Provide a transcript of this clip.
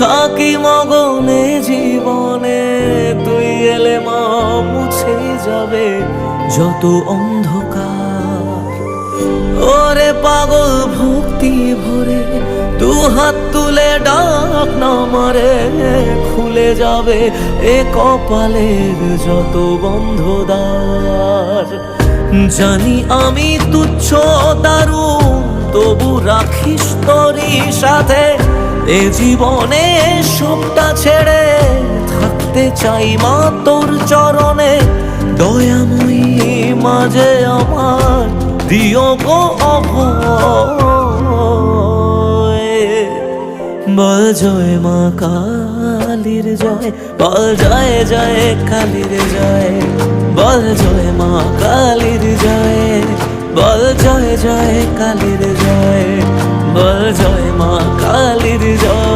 থাকি মগনে জীবনে, তুই এলে মা মুছে যাবে যত অন্ধকার। ওরে পাগল ভক্তি ভরে দু হাত তুলে ডাক না মারে, খুলে যাবে এ কপালের যত বন্ধ দ্বার। জানি আমি তুচ্ছ দারুণ, তবু রাখিস তোরই সাথে এ জীবনে সবটা ছেড়ে থাকতে চাই মা তোর চরণে। দয়াময়ী মাঝে আমার দিও গো অভয়। বল জয় মা কালীর জয়, বল জয় জয় কালীর জয়, বল জয় মা কালীর জয়, বল জয় জয় কালীর জয়, বল জয় মা কালীর জয়।